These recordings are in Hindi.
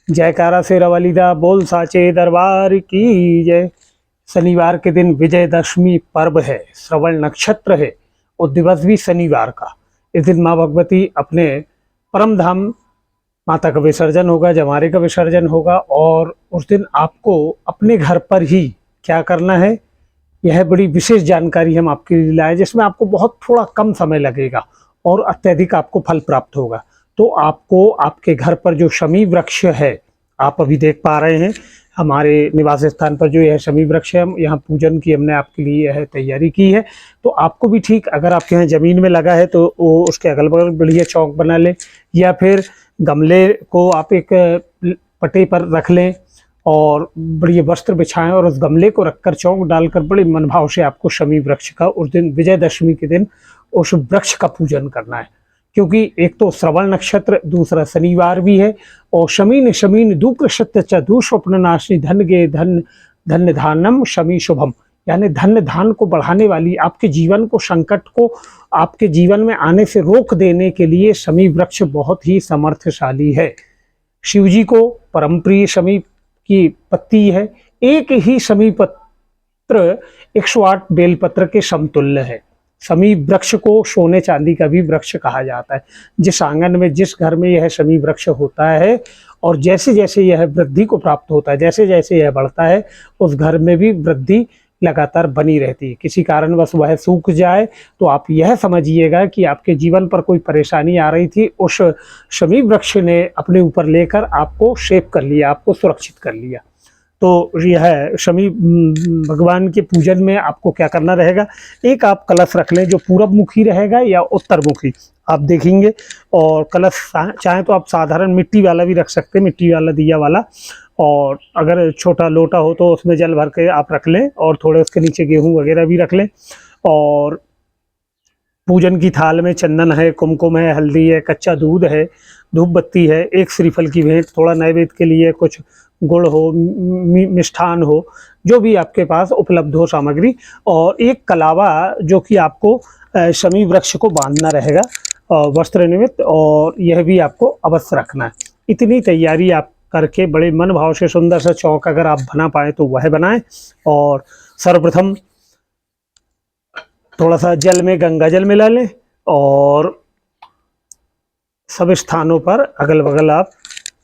जयकारा से रवलिदा बोल साचे दरबार की जय। शनिवार के दिन विजयदशमी पर्व है, श्रवण नक्षत्र है और दिवस भी शनिवार का। इस दिन माँ भगवती अपने परम धाम माता का विसर्जन होगा, जमारे का विसर्जन होगा और उस दिन आपको अपने घर पर ही क्या करना है, यह बड़ी विशेष जानकारी हम आपके लिए लाए, जिसमें आपको बहुत थोड़ा कम समय लगेगा और अत्यधिक आपको फल प्राप्त होगा। तो आपको आपके घर पर जो शमी वृक्ष है, आप अभी देख पा रहे हैं हमारे निवास स्थान पर जो यह शमी वृक्ष है, यहाँ पूजन की हमने आपके लिए यह तैयारी की है। तो आपको भी ठीक, अगर आपके यहाँ ज़मीन में लगा है तो वो उसके अगल बगल बढ़िया चौक बना लें, या फिर गमले को आप एक पटे पर रख लें और बढ़िया वस्त्र बिछाएं और उस गमले को रखकर चौक डालकर बड़े मनभाव से आपको शमी वृक्ष का उस दिन विजयदशमी के दिन उस वृक्ष का पूजन करना है। क्योंकि एक तो श्रवण नक्षत्र, दूसरा शनिवार भी है और शमीन शमीन दुकृष्ट च दुस्वप्न नाशिनी धन गे धन धन्य धानम शमी शुभम, यानी धन्य धान को बढ़ाने वाली, आपके जीवन को, संकट को आपके जीवन में आने से रोक देने के लिए शमी वृक्ष बहुत ही समर्थशाली है। शिव जी को परम प्रिय शमी की पत्ती है। एक ही शमी पत्र 108 बेलपत्र के समतुल्य है। शमी वृक्ष को सोने चांदी का भी वृक्ष कहा जाता है। जिस आंगन में, जिस घर में यह शमी वृक्ष होता है और जैसे जैसे यह वृद्धि को प्राप्त होता है, जैसे जैसे यह बढ़ता है, उस घर में भी वृद्धि लगातार बनी रहती है। किसी कारणवश वह सूख जाए तो आप यह समझिएगा कि आपके जीवन पर कोई परेशानी आ रही थी, उस शमी वृक्ष ने अपने ऊपर लेकर आपको सेव कर लिया, आपको सुरक्षित कर लिया। तो यह शमी भगवान के पूजन में आपको क्या करना रहेगा, एक आप कलश रख लें जो पूरब मुखी रहेगा या उत्तर मुखी, आप देखेंगे। और कलश चाहे तो आप साधारण मिट्टी वाला भी रख सकते हैं, मिट्टी वाला दिया वाला, और अगर छोटा लोटा हो तो उसमें जल भर के आप रख लें और थोड़े उसके नीचे गेहूं वगैरह भी रख लें। और पूजन की थाल में चंदन है, कुमकुम है, हल्दी है, कच्चा दूध है, धूप बत्ती है, एक श्रीफल की भेंट, थोड़ा नैवेद्य के लिए कुछ गुड़ हो, मिष्ठान हो, जो भी आपके पास उपलब्ध हो सामग्री, और एक कलावा जो कि आपको शमी वृक्ष को बांधना रहेगा वस्त्र निमित्त, और यह भी आपको अवश्य रखना है। इतनी तैयारी आप करके बड़े मन भाव से सुंदर सा चौक अगर आप बना पाए तो वह बनाएं। और सर्वप्रथम थोड़ा सा जल में गंगा जल मिला लें और सब स्थानों पर अगल बगल आप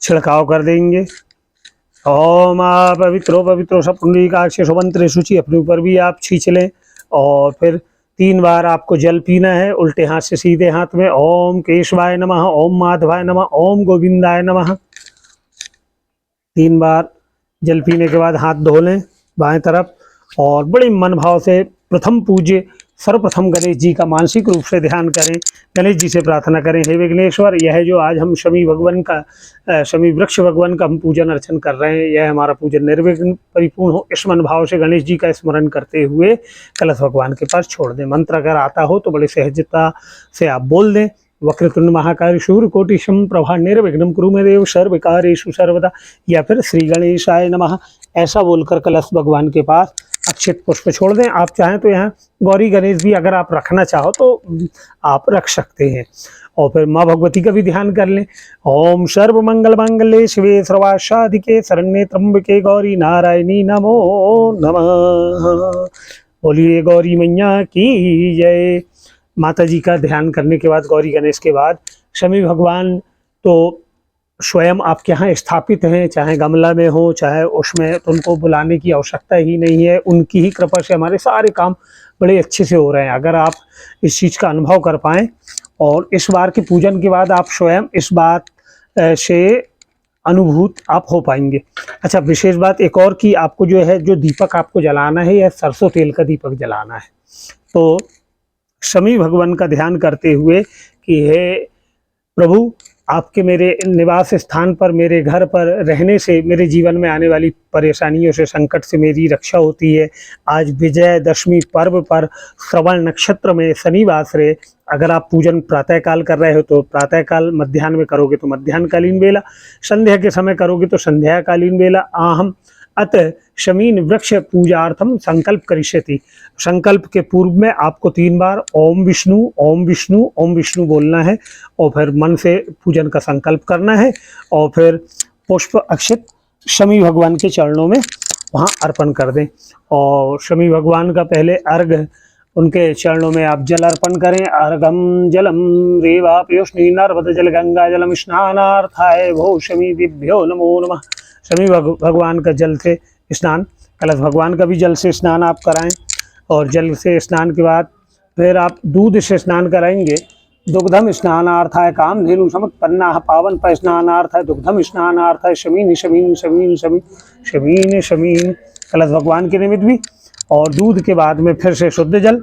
छिड़काव कर देंगे। ओम पवित्रो पवित्रो सब पुंडरीकाक्ष शुभंत्र शुचि, अपने ऊपर भी आप छींच लें और फिर 3 बार आपको जल पीना है, उल्टे हाथ से सीधे हाथ में। ओम केशवाय नमः, ओम माधवाय नमः, ओम गोविंदाय नमः। 3 बार जल पीने के बाद हाथ धो लें बाएं तरफ और बड़े मन भाव से प्रथम पूज्य सर्वप्रथम गणेश जी का मानसिक रूप से ध्यान करें। गणेश जी से प्रार्थना करें, हे विघ्नेश्वर, यह जो आज हम शमी भगवान का, शमी वृक्ष भगवान का हम पूजन अर्चन कर रहे हैं, यह हमारा पूजन निर्विघ्न परिपूर्ण हो। इस मन भाव से गणेश जी का स्मरण करते हुए कलश भगवान के पास छोड़ दें। मंत्र अगर आता हो तो बड़ी सहजता से आप बोल दें। वक्रतुंड महाकाय सूर्यकोटि समप्रभा निर्विघ्नं कुरु मे देव सर्वकार्येषु सर्वदा, या फिर श्री गणेशाय नमः, ऐसा बोलकर कलश भगवान के पास अक्षत पुष्प छोड़ दें। आप चाहें तो यहाँ गौरी गणेश भी अगर आप रखना चाहो तो आप रख सकते हैं। और फिर माँ भगवती का भी ध्यान कर लें। ओम सर्व मंगल मांगल्ये शिवे सर्वासाधिके शरण्ये त्र्यंबके गौरी नारायणी नमो नमः। बोलिए गौरी मैया की जय। माता जी का ध्यान करने के बाद, गौरी गणेश के बाद, शमी भगवान तो स्वयं आपके यहाँ स्थापित हैं, चाहे गमला में हो चाहे उसमें, तो उनको बुलाने की आवश्यकता ही नहीं है। उनकी ही कृपा से हमारे सारे काम बड़े अच्छे से हो रहे हैं। अगर आप इस चीज़ का अनुभव कर पाएँ और इस बार के पूजन के बाद आप स्वयं इस बात से अनुभूत आप हो पाएंगे। अच्छा, विशेष बात एक और कि आपको जो है, जो दीपक आपको जलाना है, यह सरसों तेल का दीपक जलाना है। तो शमी भगवान का ध्यान करते हुए कि हे प्रभु, आपके मेरे निवास स्थान पर, मेरे घर पर रहने से मेरे जीवन में आने वाली परेशानियों से, संकट से मेरी रक्षा होती है। आज विजयदशमी पर्व पर श्रवण नक्षत्र में शनिवार से अगर आप पूजन प्रातःकाल कर रहे हो तो प्रातःकाल, मध्याह्न में करोगे तो मध्याह्नकालीन बेला, संध्या के समय करोगे तो संध्याकालीन बेला। आहम अतः शमीन वृक्ष पूजार्थम संकल्प करिष्यति। संकल्प के पूर्व में आपको 3 बार ओम विष्णु ओम विष्णु ओम विष्णु बोलना है और फिर मन से पूजन का संकल्प करना है। और फिर पुष्प अक्षत शमी भगवान के चरणों में वहाँ अर्पण कर दें। और शमी भगवान का पहले अर्घ, उनके चरणों में आप जल अर्पण करें। अर्घम जलम रेवा पयोष्णी नर्मद जल गंगा जलम स्नानार्थाय भो शमी दिभ्यो नमो नमः। शमी भगवान का जल से स्नान, कलश भगवान का भी जल से स्नान आप कराएं। और जल से स्नान के बाद फिर आप दूध से स्नान कराएंगे। दुग्धम स्नानार्थाय कामधेनु समुत्पन्ना पावन पर स्नानार्थाय दुग्धम स्नानार्थाय शमीन शमीन शमीन शमीन शमीन शमीन, कलश भगवान के निमित्त भी। और दूध के बाद में फिर से शुद्ध जल।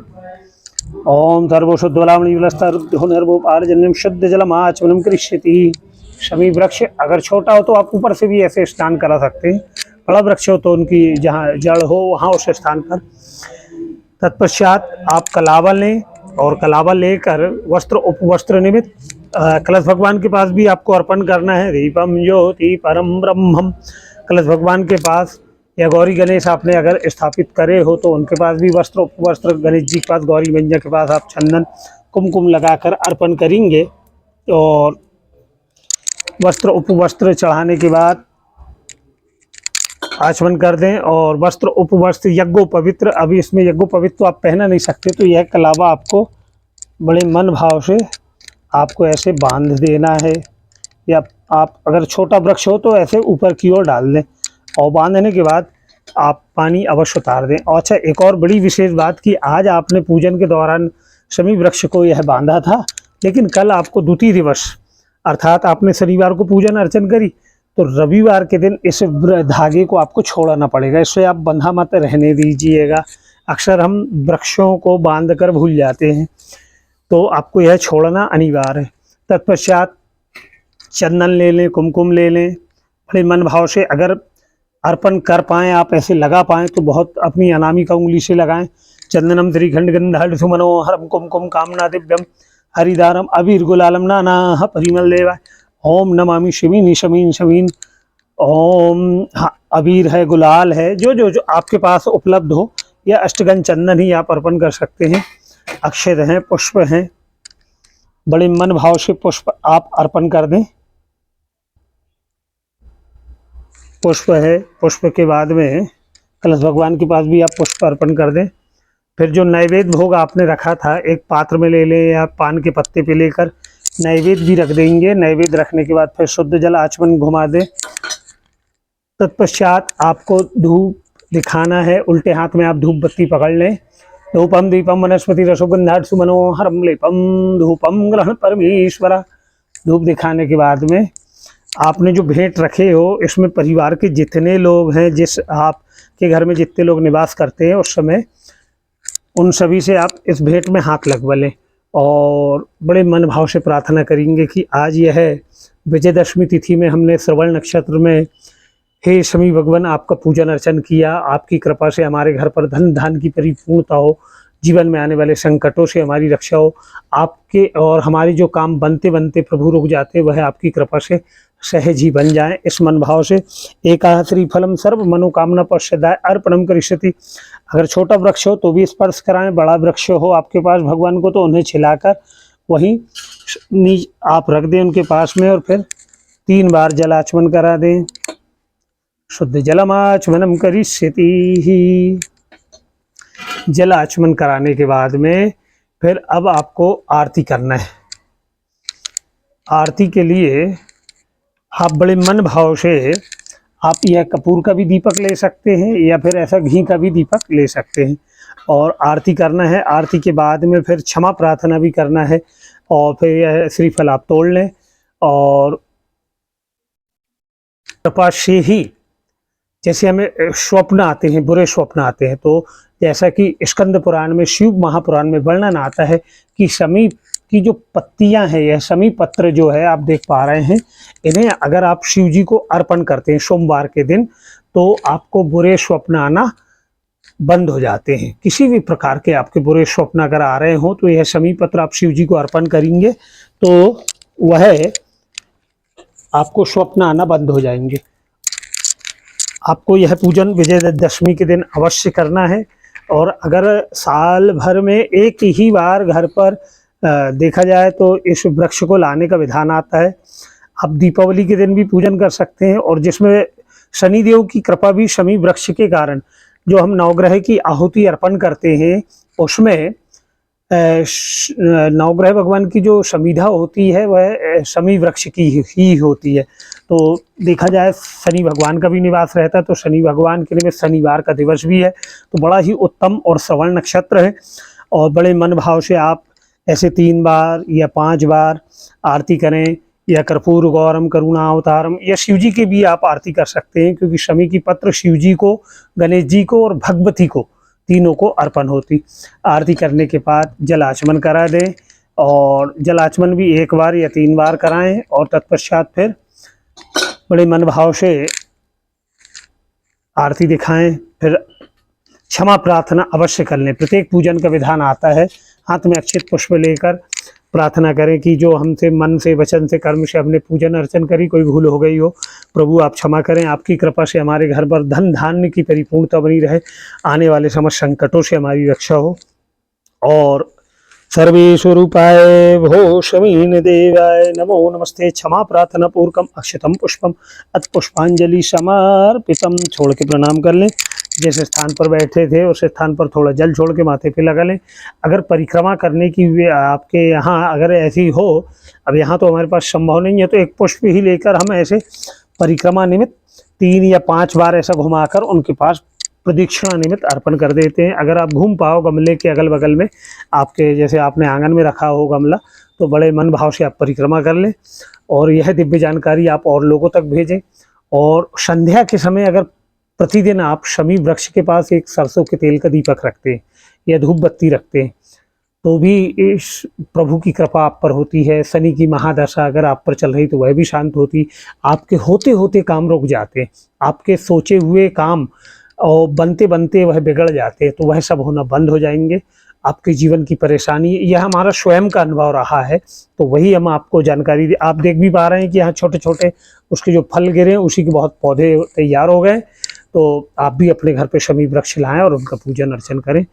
ओम सर्वो शुद्ध वलामणि विलस्ता रुद्ध शुद्ध जलम आचमनम करिष्यति। शमी वृक्ष अगर छोटा हो तो आप ऊपर से भी ऐसे स्नान करा सकते हैं, बड़ा वृक्ष हो तो उनकी जहाँ जड़ हो वहाँ उस स्थान पर। तत्पश्चात आप कलावा लें और कलावा लेकर वस्त्र उपवस्त्र निमित्त कलश भगवान के पास भी आपको अर्पण करना है। दीपम ज्योति परम ब्रह्मम, कलश भगवान के पास या गौरी गणेश आपने अगर स्थापित करे हो तो उनके पास भी वस्त्र उपवस्त्र, गणेश जी के पास, गौरी मैया के पास आप चंदन कुमकुम लगाकर अर्पण करेंगे। और वस्त्र उपवस्त्र चढ़ाने के बाद आचमन कर दें। और वस्त्र उपवस्त्र यज्ञोपवित्र, अभी इसमें यज्ञोपवित्र तो आप पहना नहीं सकते, तो यह कलावा आपको बड़े मन भाव से आपको ऐसे बांध देना है। या आप अगर छोटा वृक्ष हो तो ऐसे ऊपर की ओर डाल दें। और बांधने के बाद आप पानी अवश्य उतार दें। और अच्छा, एक और बड़ी विशेष बात कि आज आपने पूजन के दौरान शमी वृक्ष को यह बांधा था, लेकिन कल आपको द्वितीय दिवस अर्थात आपने शनिवार को पूजन अर्चन करी, तो रविवार के दिन इस धागे को आपको छोड़ना पड़ेगा। इससे आप बंधा मत रहने दीजिएगा। अक्सर हम वृक्षों को बांध कर भूल जाते हैं, तो आपको यह छोड़ना अनिवार्य है। तत्पश्चात चंदन ले लें, कुमकुम ले लें, बड़े मन भाव से अगर अर्पण कर पाएँ, आप ऐसे लगा पाएँ तो बहुत अपनी अनामिका उंगली से लगाएं। चंदनम त्रिखंड गंध सुमनोहरम कुमकुम कामना दिव्यम हरिदारम अबीर गुलालम नाना परिमल देवाय। ओम नमामि शमीन शमीन शमीन। ओम, हाँ, अबीर है, गुलाल है, जो जो जो आपके पास उपलब्ध हो, या अष्टगंध चंदन ही आप अर्पण कर सकते हैं। अक्षत हैं, पुष्प हैं, बड़े मन भाव से पुष्प आप अर्पण कर दें। पुष्प है, पुष्प के बाद में कलश भगवान के पास भी आप पुष्प अर्पण कर दें। फिर जो नैवेद्य भोग आपने रखा था, एक पात्र में ले लें या पान के पत्ते पे लेकर नैवेद्य भी रख देंगे। नैवेद्य रखने के बाद फिर शुद्ध जल आचमन घुमा दें। तत्पश्चात आपको धूप दिखाना है, उल्टे हाथ में आप धूप बत्ती पकड़ लें। धूपम दीपम वनस्पति रसोगंधात् सुमनोहरम लेपम धूपम ग्रहण परमेश्वरा। धूप दिखाने के बाद में आपने जो भेंट रखे हो, इसमें परिवार के जितने लोग हैं, जिस आपके घर में जितने लोग निवास करते हैं, उस समय उन सभी से आप इस भेंट में हाथ लगवा लें। और बड़े मन भाव से प्रार्थना करेंगे कि आज यह विजयदशमी तिथि में हमने श्रवण नक्षत्र में, हे शमी भगवान, आपका पूजन अर्चन किया। आपकी कृपा से हमारे घर पर धन धान की परिपूर्णता हो, जीवन में आने वाले संकटों से हमारी रक्षा हो। आपके और हमारे जो काम बनते बनते प्रभु रुक जाते, वह आपकी कृपा से सहज ही बन जाएं। इस मन भाव से एकाह श्रीफलम सर्व मनोकामना पश्चादाय अर्पणम करिष्यति। अगर छोटा वृक्ष हो तो भी स्पर्श कराएं, बड़ा वृक्ष हो आपके पास भगवान को तो उन्हें छिलाकर वहीं नीच आप रख दें उनके पास में। और फिर 3 बार जलाचमन करा दें। शुद्ध जलमाचमनम करिष्यति। जलाचमन कराने के बाद में फिर अब आपको आरती करना है। आरती के लिए आप बड़े मन भाव से आप यह कपूर का भी दीपक ले सकते हैं या फिर ऐसा घी का भी दीपक ले सकते हैं और आरती करना है। आरती के बाद में फिर क्षमा प्रार्थना भी करना है और फिर यह श्रीफल आप तोड़ लें। और कृपा से ही जैसे हमें स्वप्न आते हैं, बुरे स्वप्न आते हैं, तो जैसा कि स्कंद पुराण में, शिव महापुराण में वर्णन आता है कि शमी की जो पत्तियां हैं, यह शमी पत्र जो है आप देख पा रहे हैं, इन्हें अगर आप शिव जी को अर्पण करते हैं सोमवार के दिन, तो आपको बुरे स्वप्न आना बंद हो जाते हैं। किसी भी प्रकार के आपके बुरे स्वप्न अगर आ रहे हो तो यह शमी पत्र आप शिव जी को अर्पण करेंगे तो वह आपको स्वप्न आना बंद हो जाएंगे। आपको यह पूजन विजयदशमी के दिन अवश्य करना है। और अगर साल भर में एक ही बार घर पर देखा जाए तो इस वृक्ष को लाने का विधान आता है। आप दीपावली के दिन भी पूजन कर सकते हैं, और जिसमें शनिदेव की कृपा भी शमी वृक्ष के कारण जो हम नवग्रह की आहुति अर्पण करते हैं उसमें नवग्रह भगवान की जो समिधा होती है वह शमी वृक्ष की ही होती है। तो देखा जाए शनि भगवान का भी निवास रहता है, तो शनि भगवान के लिए शनिवार का दिवस भी है, तो बड़ा ही उत्तम और श्रवण नक्षत्र है। और बड़े मन भाव से आप ऐसे 3 बार या 5 बार आरती करें, या कर्पूर गौरम करुणा अवतारम, या शिव जी की भी आप आरती कर सकते हैं, क्योंकि शमी की पत्र शिव जी को, गणेश जी को और भगवती को, तीनों को अर्पण होती। आरती करने के बाद जल आचमन करा दें, और जल आचमन भी 1 बार या 3 बार कराएं, और तत्पश्चात फिर बड़े मन भाव से आरती दिखाएं। फिर क्षमा प्रार्थना अवश्य कर लें। प्रत्येक पूजन का विधान आता है, हाथ में अक्षत पुष्प लेकर प्रार्थना करें कि जो हमसे मन से, वचन से, कर्म से हमने पूजन अर्चन करी, कोई भूल हो गई हो, प्रभु आप क्षमा करें। आपकी कृपा से हमारे घर पर धन धान्य की परिपूर्णता बनी रहे, आने वाले समस्त संकटों से हमारी रक्षा हो। और सर्वेषु रूपाय भो शमीन देवाय नमो नमस्ते। क्षमा प्रार्थना पूर्वकम अक्षतम पुष्पम अत पुष्पांजलि समर्पितम छोड़ के प्रणाम कर लें। जिस स्थान पर बैठे थे उस स्थान पर थोड़ा जल छोड़ के माथे पे लगा लें। अगर परिक्रमा करने की आपके यहाँ अगर ऐसी हो, अब यहाँ तो हमारे पास संभव नहीं है, तो 1 पुष्प ही लेकर हम ऐसे परिक्रमा निमित्त 3 या 5 बार ऐसा घुमाकर उनके पास प्रदक्षिणा निमित्त अर्पण कर देते हैं। अगर आप घूम पाओ गमले के अगल बगल में, आपके जैसे आपने आंगन में रखा हो गमला, तो बड़े मन भाव से आप परिक्रमा कर लें, और यह दिव्य जानकारी आप और लोगों तक भेजें। और संध्या के समय अगर प्रतिदिन आप शमी वृक्ष के पास एक सरसों के तेल का दीपक रखते हैं या धूप बत्ती रखते हैं, तो भी इस प्रभु की कृपा आप पर होती है। शनि की महादशा अगर आप पर चल रही तो वह भी शांत होती। आपके होते होते काम रुक जाते हैं, आपके सोचे हुए काम और बनते बनते वह बिगड़ जाते हैं, तो वह सब होना बंद हो जाएंगे। आपके जीवन की परेशानी, यह हमारा स्वयं का अनुभव रहा है, तो वही हम आपको जानकारी आप देख भी पा रहे हैं कि यहाँ छोटे छोटे उसके जो फल गिरे उसी के बहुत पौधे तैयार हो गए। तो आप भी अपने घर पे शमी वृक्ष लाएं और उनका पूजन अर्चन करें।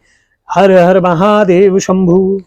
हर हर महादेव शंभु।